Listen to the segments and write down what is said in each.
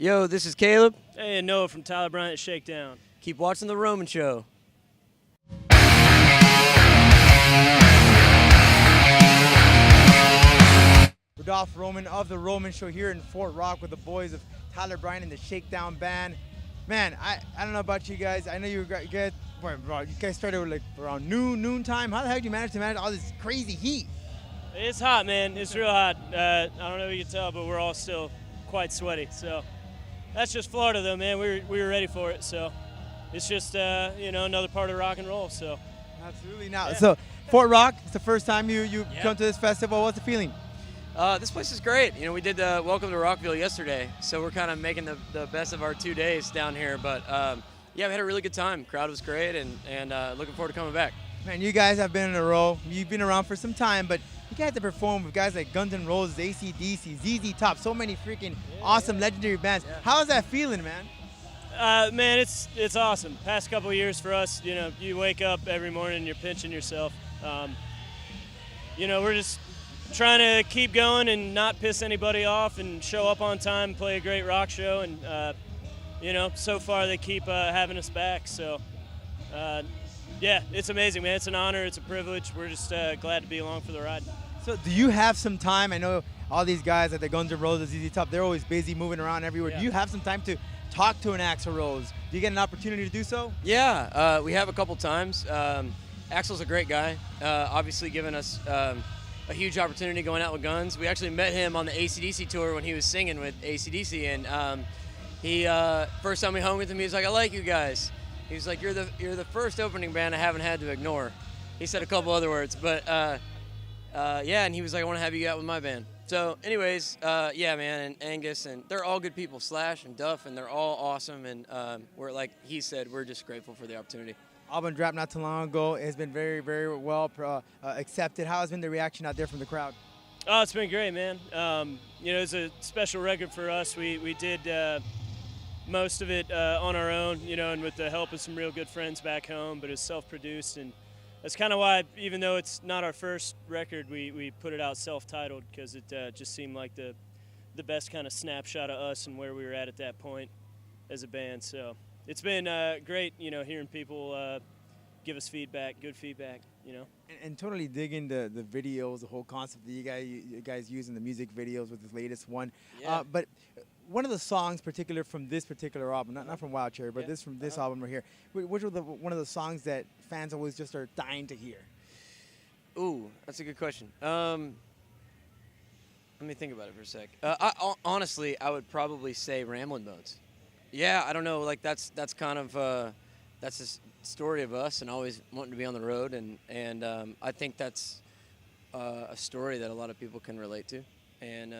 Yo, this is Caleb. Hey, and Noah from Bryant, Shakedown. Keep watching The Roman Show. Rudolph Roman of The Roman Show here in Fort Rock with the boys of Tyler Bryant and the Shakedown Band. Man, I don't know about you guys. I know you guys started like around noon time. How the hell did you manage to manage all this crazy heat? It's hot, man. It's real hot. I don't know if you can tell, but we're all still quite sweaty. So that's just Florida, though, man. We were ready for it. So it's just another part of rock and roll. So absolutely. Now, yeah. So Fort Rock, it's the first time you come to this festival. What's the feeling? This place is great. You know, we did Welcome to Rockville yesterday, so we're kind of making the best of our 2 days down here. But yeah, we had a really good time. Crowd was great, and looking forward to coming back. Man, you guys have been in a row. You've been around for some time, but you guys have performed with guys like Guns N' Roses, AC/DC, ZZ Top, so many freaking awesome legendary bands. Yeah. How's that feeling, man? Man, it's awesome. Past couple of years for us, you wake up every morning and you're pinching yourself. We're just trying to keep going and not piss anybody off and show up on time, play a great rock show, and so far they keep having us back. So yeah, it's amazing, man. It's an honor, it's a privilege. We're just glad to be along for the ride. So do you have some time? I know all these guys at the Guns N' Roses, ZZ Top, they're always busy moving around everywhere. Yeah. Do you have some time to talk to an Axl Rose? Do you get an opportunity to do so? Yeah, we have a couple times. Axl's a great guy, obviously giving us a huge opportunity going out with Guns. We actually met him on the AC/DC tour when he was singing with AC/DC, and he first time we hung with him, he was like, "I like you guys." He was like, "You're the first opening band I haven't had to ignore." He said a couple other words, but yeah, and he was like, "I want to have you out with my band." So, anyways, yeah, man, and Angus, and they're all good people, Slash and Duff, and they're all awesome, and we're like he said, we're just grateful for the opportunity. Album dropped not too long ago. It's been very, very well accepted. How has been the reaction out there from the crowd? Oh, it's been great, man. It's a special record for us. We did most of it on our own, and with the help of some real good friends back home, but it's self-produced, and that's kind of why, even though it's not our first record, we put it out self-titled, because it just seemed like the best kind of snapshot of us and where we were at that point as a band. So it's been great, hearing people give us feedback, good feedback, And totally digging the videos, the whole concept that you guys use in the music videos with this latest one. Yeah. But one of the songs, particular from this particular album, not from Wild Cherry, but from this album right here, which was one of the songs that fans always just are dying to hear? Ooh, that's a good question. Let me think about it for a sec. Honestly, I would probably say Ramblin' Bones. Yeah, I don't know. Like that's kind of that's a story of us and always wanting to be on the road, and I think that's a story that a lot of people can relate to, and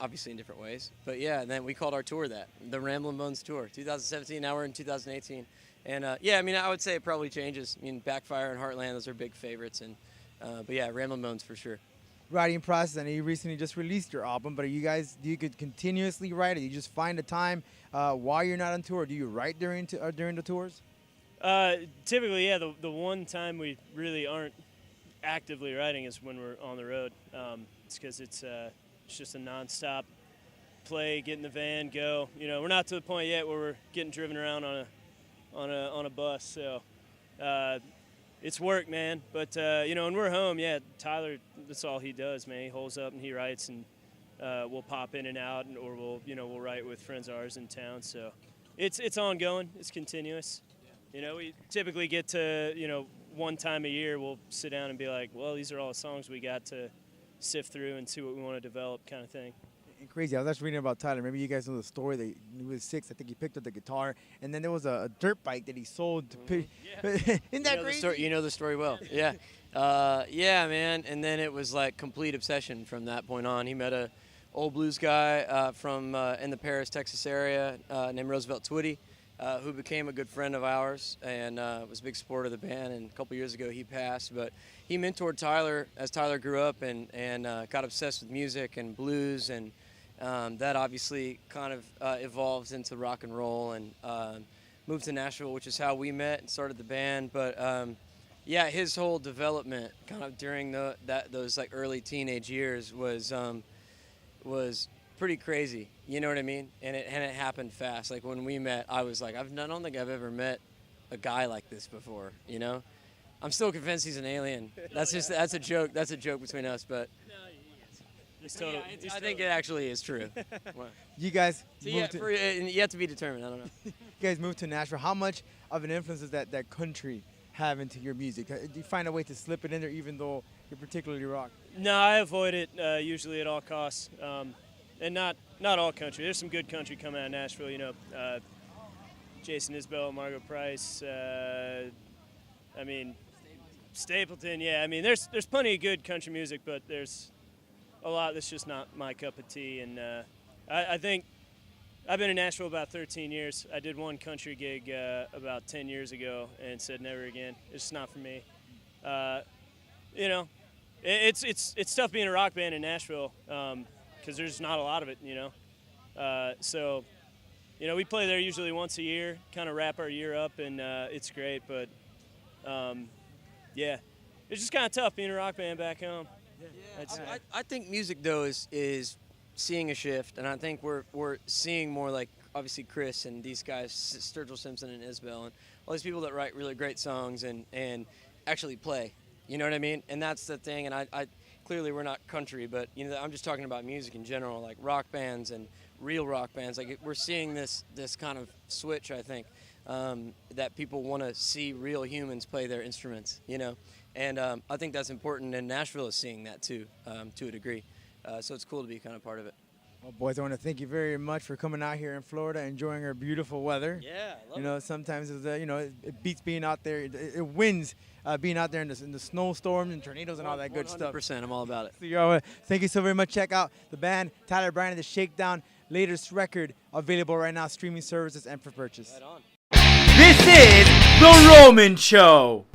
obviously in different ways. But yeah, and then we called our tour that the Ramblin' Bones Tour, 2017. Now we're in 2018, and yeah, I mean I would say it probably changes. I mean Backfire and Heartland, those are big favorites, and but yeah, Ramblin' Bones for sure. Writing process. I know you recently just released your album, but do you could continuously write, or you just find a time while you're not on tour? Or do you write during the tours? Typically, yeah. The one time we really aren't actively writing is when we're on the road. It's because it's just a nonstop play, get in the van, go. We're not to the point yet where we're getting driven around on a bus. So it's work, man. But when we're home, yeah, Tyler, that's all he does, man. He holds up and he writes, and we'll pop in and out, or we'll write with friends of ours in town. So it's ongoing, it's continuous. We typically get to one time a year we'll sit down and be like, well, these are all the songs we got to sift through and see what we want to develop, kind of thing. And crazy. I was actually reading about Tyler. Maybe you guys know the story that he was 6. I think he picked up the guitar, and then there was a dirt bike that he sold to pick. Yeah. Isn't that crazy? You know the story well. Yeah. Yeah, man. And then it was like complete obsession from that point on. He met a old blues guy from in the Paris, Texas area named Roosevelt Twitty, who became a good friend of ours and was a big supporter of the band. And a couple years ago he passed, but he mentored Tyler as Tyler grew up and got obsessed with music and blues, and that obviously kind of evolved into rock and roll, and moved to Nashville, which is how we met and started the band. But yeah, his whole development kind of during those like early teenage years was pretty crazy. You know what I mean? And it happened fast. Like when we met, I was like, I don't think I've ever met a guy like this before. You know, I'm still convinced he's an alien. That's that's a joke. That's a joke between us, but. I think it actually is true. You guys you have to be determined. I don't know. You guys moved to Nashville. How much of an influence does that country have into your music? Do you find a way to slip it in there even though you're particularly rock? No, I avoid it usually at all costs. And not all country. There's some good country coming out of Nashville, you know. Jason Isbell, Margo Price, I mean, Stapleton, yeah. I mean, there's plenty of good country music, but there's a lot that's just not my cup of tea. And I think I've been in Nashville about 13 years. I did one country gig about 10 years ago and said never again. It's just not for me. You know, it's tough being a rock band in Nashville because there's not a lot of it, you know. So, you know, we play there usually once a year, kind of wrap our year up, and it's great. But, yeah, it's just kind of tough being a rock band back home. Yeah, I think music though is seeing a shift, and I think we're seeing more like obviously Chris and these guys, Sturgill Simpson and Isbell, and all these people that write really great songs and actually play. You know what I mean? And that's the thing. And I clearly we're not country, but you know I'm just talking about music in general, like rock bands and real rock bands. Like we're seeing this kind of switch, I think, that people want to see real humans play their instruments. You know. And I think that's important, and Nashville is seeing that too, to a degree. So it's cool to be kind of part of it. Well, boys, I want to thank you very much for coming out here in Florida, enjoying our beautiful weather. Yeah, I love you know, it. sometimes it's, you know, it beats being out there. It wins being out there in the snowstorms and tornadoes and all that good stuff. 100%, I'm all about it. So thank you so very much. Check out the band Tyler Bryant and the Shakedown, latest record available right now, streaming services and for purchase. Right on. This is The Roman Show.